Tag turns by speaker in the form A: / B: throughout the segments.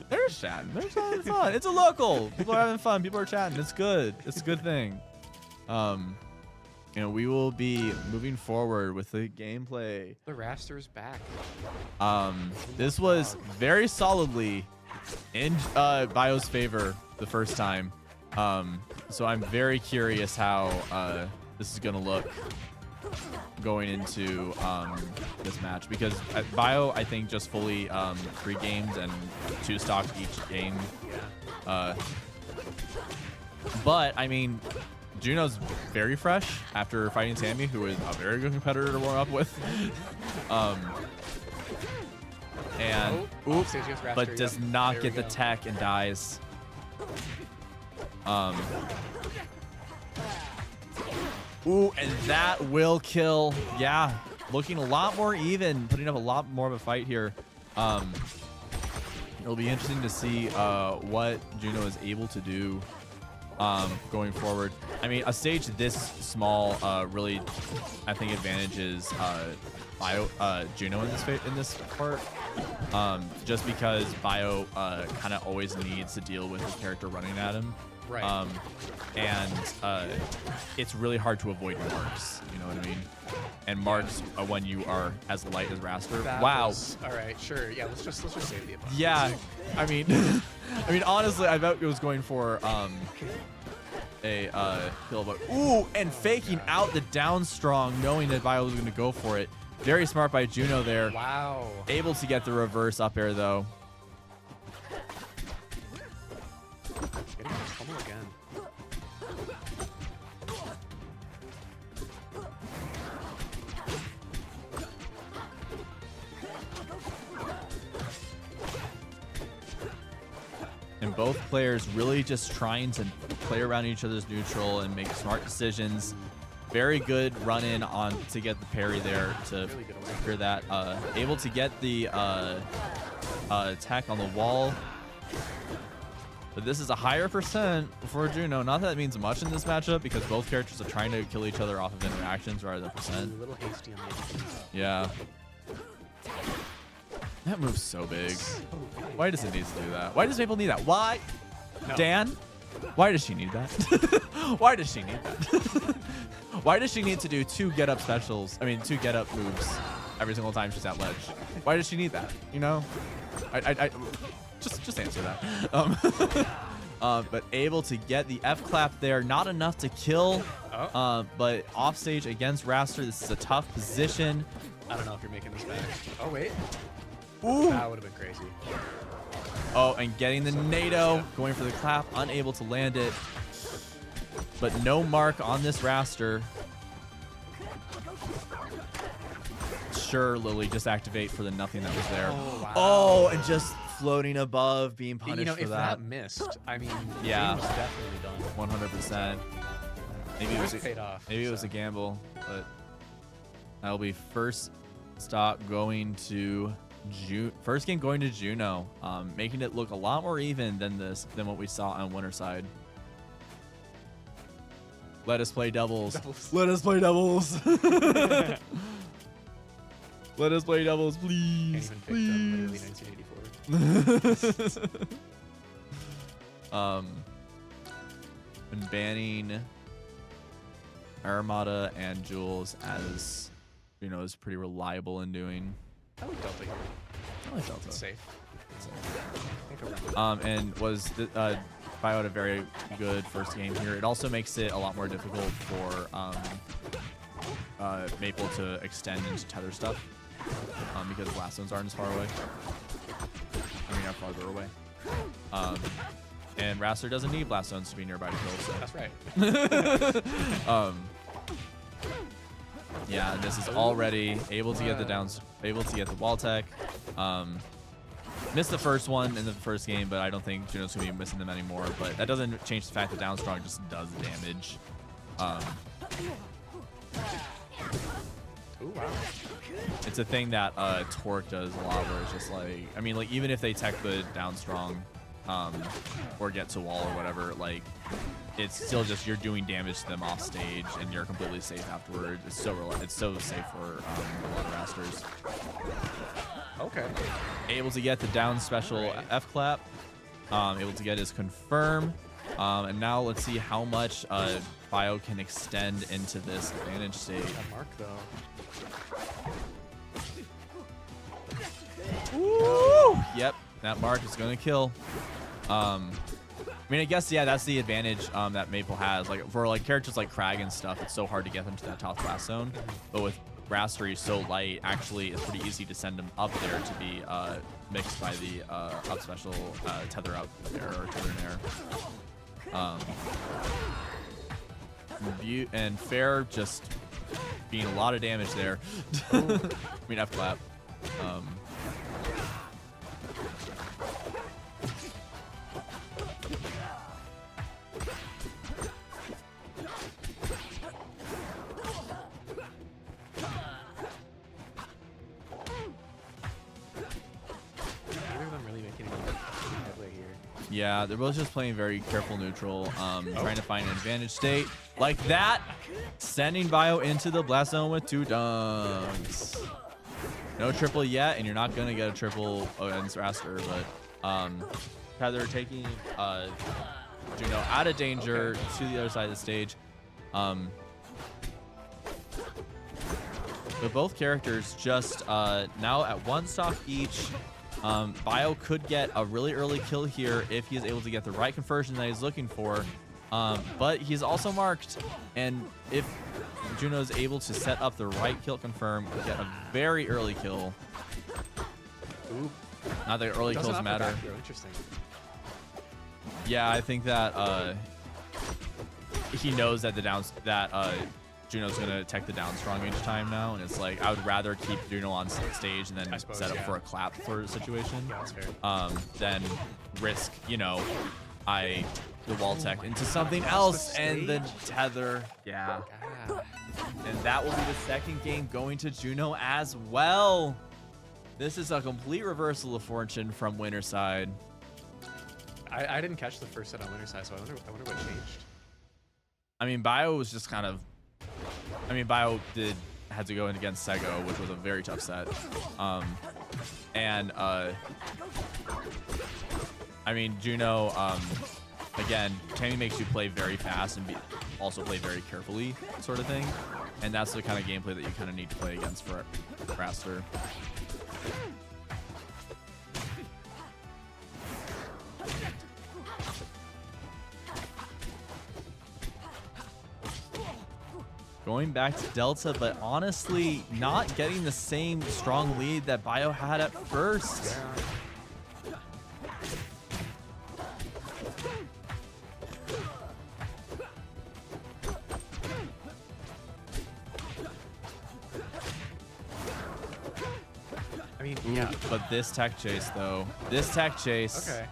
A: There's chatting. There's having fun. It's a local. People are having fun. People are chatting. It's good. It's a good thing. You know, we will be moving forward with the gameplay.
B: The Wrastor's back.
A: This was very solidly in Bio's favor the first time. So I'm very curious how this is gonna look going into this match, because Bio, I think, just fully 3 games and 2 stock each game. But I mean, Juno's very fresh after fighting Sammy, who is a very good competitor to warm up with. But does not get the tech and dies. Ooh, and that will kill. Yeah, looking a lot more even, putting up a lot more of a fight here. It'll be interesting to see what Juno is able to do going forward. I mean, a stage this small really, I think, advantages Juno in this part. Just because Bio kind of always needs to deal with his character running at him.
B: Right.
A: And it's really hard to avoid marks, you know what I mean? And marks when you are as light as Wrastor. Wow.
B: All right, sure. Yeah, let's just save the opponent.
A: Yeah, I mean, honestly, I bet it was going for a kill, but ooh, and faking out the down strong, knowing that Bio was going to go for it. Very smart by Juno there.
B: Wow.
A: Able to get the reverse up air though.
B: Getting his pummel again.
A: And both players really just trying to play around each other's neutral and make smart decisions. Very good run in on to get the parry there to figure that. Able to get the attack on the wall. But this is a higher percent for Juno. Not that it means much in this matchup, because both characters are trying to kill each other off of interactions rather than percent.
B: A little hasty on the
A: yeah. That move's so big. Why does it need to do that? Why does Maypul need that? Why? No. Dan? Why does she need that? Why does she need that? Why does she need to do 2 get-up specials? I mean, 2 get-up moves every single time she's at ledge. Why does she need that? You know? I just answer that. But able to get the F clap there. Not enough to kill. But offstage against Wrastor. This is a tough position.
B: I don't know if you're making this back. Oh, wait.
A: Ooh.
B: That would have been crazy.
A: Oh, and getting the NATO. Going for the clap. Unable to land it. But no mark on this Wrastor. Sure, Lily, just activate for the nothing that was there.
B: Oh, wow.
A: Oh, and just floating above, being punished for
B: if
A: that.
B: Missed, I mean,
A: yeah,
B: the game was definitely done.
A: 100%. Maybe it was
B: paid off.
A: Maybe it was a gamble, but that'll be first stop going to first game going to Juno, making it look a lot more even than what we saw on winner side. Let us play doubles. Let us play doubles. Let us play doubles, please.
B: Can't even pick literally 1984.
A: And banning Armada and Jules, as you know, is pretty reliable in doing.
B: I like Delta here.
A: I like Delta.
B: It's safe.
A: And was Bio had a very good first game here. It also makes it a lot more difficult for Maypul to extend into tether stuff, because blast zones aren't as far away. I mean, are farther away. And Wrastor doesn't need blast zones to be nearby to kill. So.
B: That's right.
A: Yeah, this is already able to get the wall tech. Missed the first one in the first game, but I don't think Juno's gonna be missing them anymore. But that doesn't change the fact that down strong just does damage.
B: Ooh, wow.
A: It's a thing that Torque does a lot, where it's just like, I mean, like, even if they tech the down strong, or get to wall or whatever, like it's still just you're doing damage to them off stage and you're completely safe afterwards. It's so safe for a lot of Wrastors.
B: Okay.
A: Able to get the down special F clap. Able to get his confirm. And now let's see how much Bio can extend into this advantage state.
B: That mark though.
A: Woo! Yep, that mark is gonna kill. I mean, I guess yeah, that's the advantage that Maypul has. Like for like characters like Crag and stuff, it's so hard to get them to that top class zone. But with Wrastor, he's so light. Actually, it's pretty easy to send him up there to be mixed by the up special tether up there or tether in air. And Fair just being a lot of damage there. I mean, F clap. Yeah, they're both just playing very careful neutral, trying to find an advantage state. Like that, sending Bio into the blast zone with 2 dunks. No triple yet, and you're not going to get a triple against Wrastor, but Heather taking Juno out of danger to the other side of the stage. But both characters just now at 1 stock each. Bio could get a really early kill here if he is able to get the right conversion that he's looking for. But he's also marked, and if Juno is able to set up the right kill confirm, could get a very early kill.
B: Ooh.
A: Not that early kills matter.
B: Interesting.
A: Yeah, I think that he knows that Juno's gonna attack the down strong each time now, and it's like I would rather keep Juno on stage and then set up for a clap sort of situation, than risk, you know, the wall tech into something else and then tether. Yeah. And that will be the second game going to Juno as well. This is a complete reversal of fortune from winner side.
B: I didn't catch the first set on winner side, so I wonder what changed.
A: I mean, Bio was just kind of. I mean, Bio had to go in against Sego, which was a very tough set. I mean, Juno, again, Tammy makes you play very fast and also play very carefully, sort of thing. And that's the kind of gameplay that you kind of need to play against for Wrastor. Going back to Delta, but honestly, not getting the same strong lead that Bio had at first.
B: I mean,
A: yeah. But this tech chase, though. This tech chase.
B: Okay.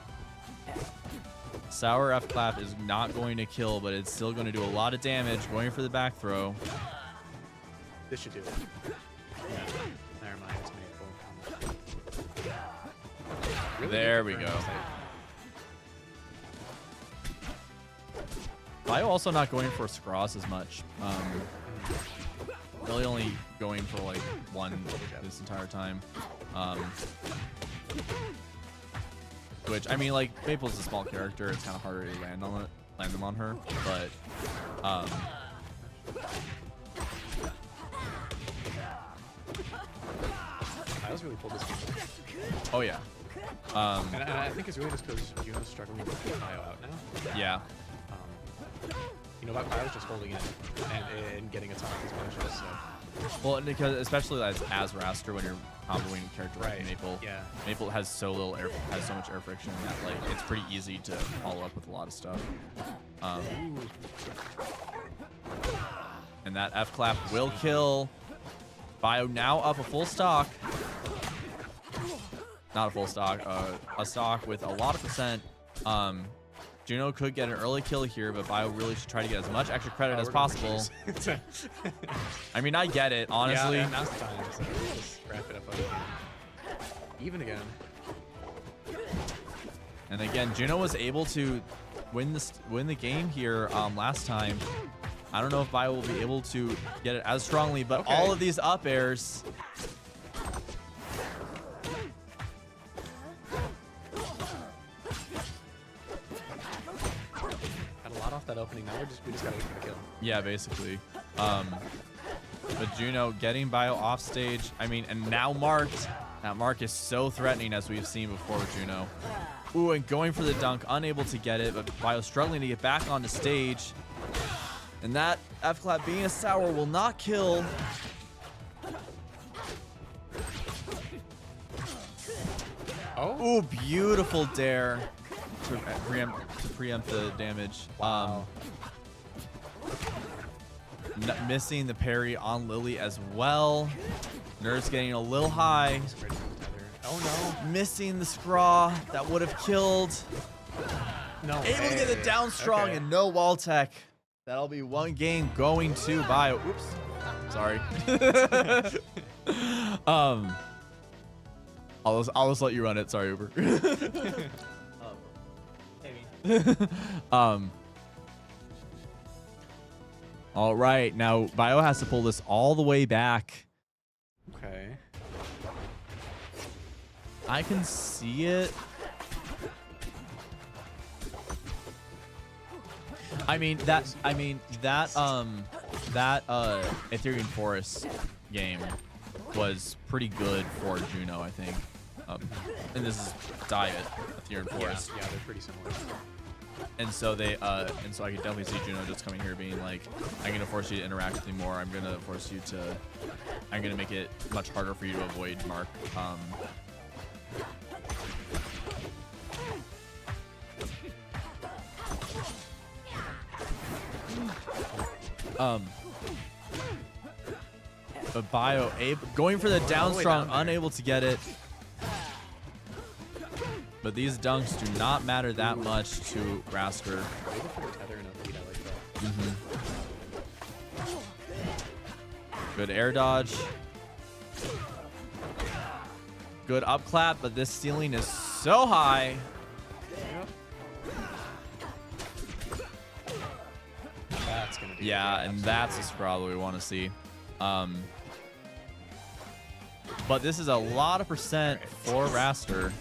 A: Sour F clap is not going to kill, but it's still going to do a lot of damage. Going for the back throw.
B: This should do it. Yeah. Never mind. It's Maypul. Really
A: there we go. Bio also not going for Scross as much. Really only going for like 1 this entire time. Which, I mean, like, Maypul's a small character. It's kind of harder to land them on her. But,
B: I was really pulled this game.
A: Oh, yeah.
B: And I think it's really just because Juno's struggling to get Bio out now.
A: Yeah.
B: You know, Bio's just holding it and getting a ton of these punches, so.
A: Well, because especially as Wrastor, when you're comboing a character like Maypul, Maypul has so much air friction that like it's pretty easy to follow up with a lot of stuff. And that F clap will kill. Bio now up a full stock. Not a full stock, a stock with a lot of percent. Juno could get an early kill here, but Bio really should try to get as much extra credit as possible. I mean, I get it, honestly.
B: Yeah, now's the time. So just wrap it up again. Even again.
A: And again, Juno was able to win the game here last time. I don't know if Bio will be able to get it as strongly, but all of these up airs.
B: Got a lot off that opening. Now we just gotta wait for the kill.
A: Yeah, basically. But Juno getting Bio off stage. I mean, and now marked. That mark is so threatening, as we've seen before with Juno. Ooh, and going for the dunk, unable to get it, but Bio struggling to get back onto stage. And that F-clap being a sour will not kill.
B: Oh.
A: Ooh, beautiful dare to preempt the damage.
B: Wow.
A: Missing the parry on Lily as well. Nerves getting a little high.
B: Oh no.
A: Missing the scraw that would have killed.
B: No.
A: Able to get it down strong and no wall tech. That'll be one game going to Bio. Oops. Sorry. I'll just let you run it. Sorry, Uber. All right, now Bio has to pull this all the way back.
B: Okay.
A: I can see it. I mean that Ethereum Forest game was pretty good for Juno, I think. And this is Diet Ethereum Forest.
B: Yeah, they're pretty similar.
A: And so I could definitely see Juno just coming here being like, I'm gonna force you to interact with me more. I'm gonna make it much harder for you to avoid Mark. But Bio going for the down strong, unable to get it. But these dunks do not matter that much to Wrastor. Good air dodge. Good up clap, but this ceiling is so high.
B: That's gonna be
A: and that's the scrawl that we want to see. But this is a lot of percent for Wrastor.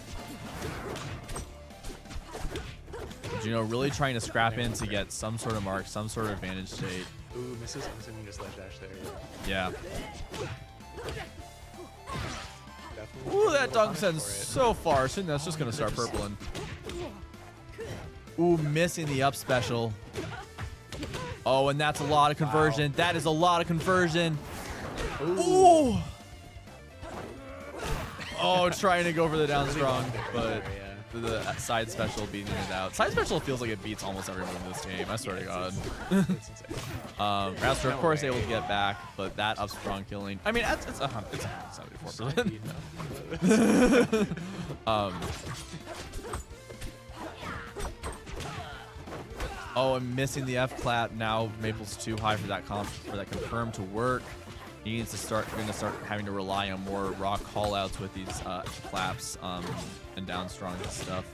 A: Juno really trying to scrap in to get some sort of mark, some sort of advantage state.
B: Ooh, misses. I'm assuming just ledge dash there.
A: Yeah.
B: Definitely.
A: Ooh, that dunk sends so far. Soon that's just going to start purpling. Ooh, missing the up special. Oh, and that's a lot of conversion. Wow. That is a lot of conversion. Ooh. Oh, trying to go for the down strong, but the side special beating it out. Side special feels like it beats almost every move in this game. I swear to God. Wrastor, of course, able to get back, but that up strong killing. I mean, it's 174%. Oh, I'm missing the F clap. Now Maypul's too high for that confirm to work. He needs to start having to rely on more raw call outs with these claps and down strong stuff.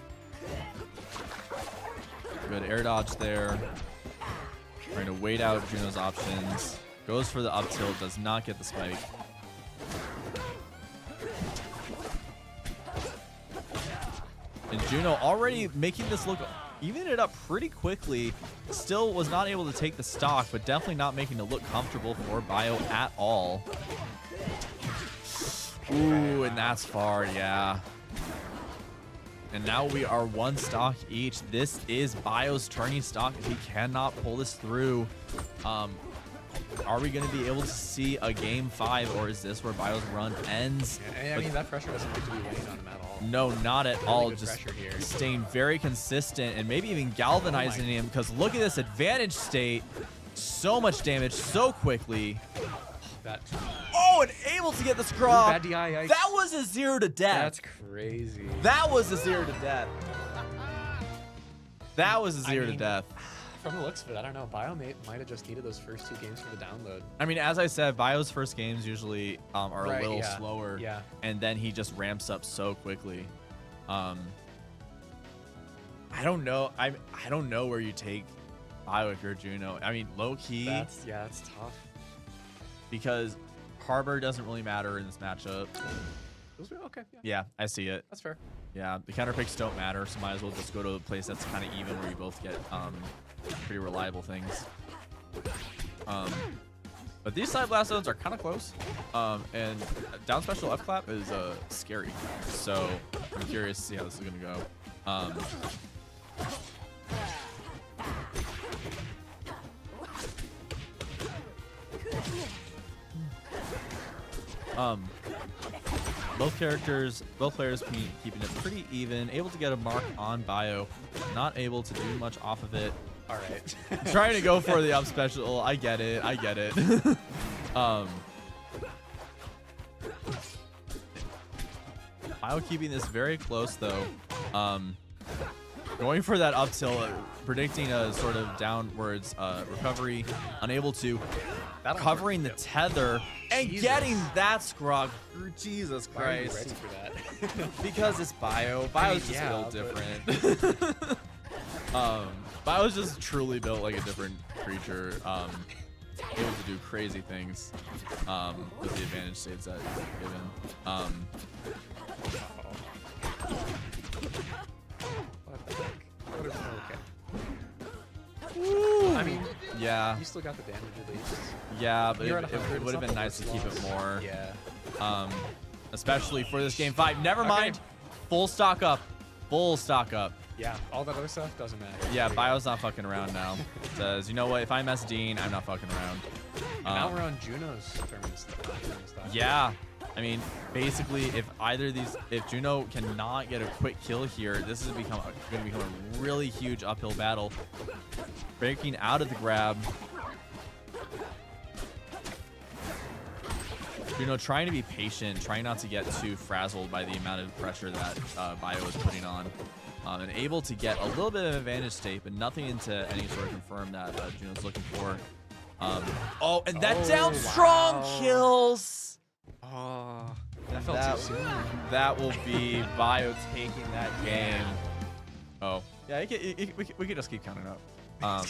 A: Good air dodge there. Trying to wait out Juno's options. Goes for the up tilt, does not get the spike. And Juno already making this look, even it up pretty quickly. Still was not able to take the stock, but definitely not making it look comfortable for Bio at all. Ooh, and that's far, yeah. And now we are one stock each. This is Bio's turning stock if he cannot pull this through. Are we going to be able to see a game 5, or is this where Bio's run ends?
B: Yeah, I mean, that pressure doesn't seem to be weighing on him at all.
A: No, not at all. Just
B: here.
A: Staying very consistent and maybe even galvanizing him, because look at this advantage state. So much damage so quickly. Oh, and able to get the scrawl.
B: Bad DI, yikes.
A: That was a 0 to death.
B: That's crazy.
A: That was a 0 to death. That was a 0 to death.
B: From the looks of it, I don't know. Bio might have just needed those first 2 games for the download.
A: I mean, as I said, Bio's first games usually are a little slower.
B: Yeah.
A: And then he just ramps up so quickly. I don't know. I don't know where you take Bio if you're Juno. I mean, low key.
B: That's tough.
A: Because Harbor doesn't really matter in this matchup.
B: Okay. Yeah.
A: Yeah, I see it.
B: That's fair.
A: Yeah, the counter picks don't matter, so might as well just go to a place that's kind of even where you both get pretty reliable things. But these side blast zones are kind of close. And down special F clap is scary. So I'm curious to see how this is gonna go. Both players keeping it pretty even, able to get a mark on Bio, not able to do much off of it.
B: All right.
A: Trying to go for the up special. I get it. Bio keeping this very close though. Going for that up tilt, predicting a sort of downwards recovery, unable to. Covering the tether and getting that Squawk. Jesus Christ.
B: Why are you ready for that?
A: Because it's Bio. Bio's just built different. Bio's just truly built like a different creature. Able to do crazy things with the advantage states that he's given.
B: What the heck? Okay.
A: Woo.
B: I mean,
A: yeah.
B: You still got the damage at least.
A: Yeah, but it would have been nice to keep it more.
B: Yeah.
A: Especially for this game 5. Never mind. Full stock up. Full stock up.
B: Yeah, all that other stuff doesn't matter.
A: Yeah, Bio's not fucking around now. Says, you know what? If I mess Dean, I'm not fucking around.
B: And now we're on Juno's tournament style.
A: Yeah. I mean, basically, if Juno cannot get a quick kill here, this is going to become a really huge uphill battle. Breaking out of the grab. Juno trying to be patient, trying not to get too frazzled by the amount of pressure that Bio is putting on. And able to get a little bit of advantage state, but nothing to any sort of confirm that Juno's looking for. Oh, and that down strong kills!
B: Oh, that felt too soon.
A: That will be Bio taking that game. Oh, yeah, we could just keep counting up.
B: I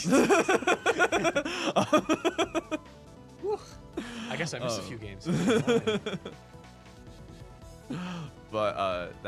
B: guess I missed a few games.
A: But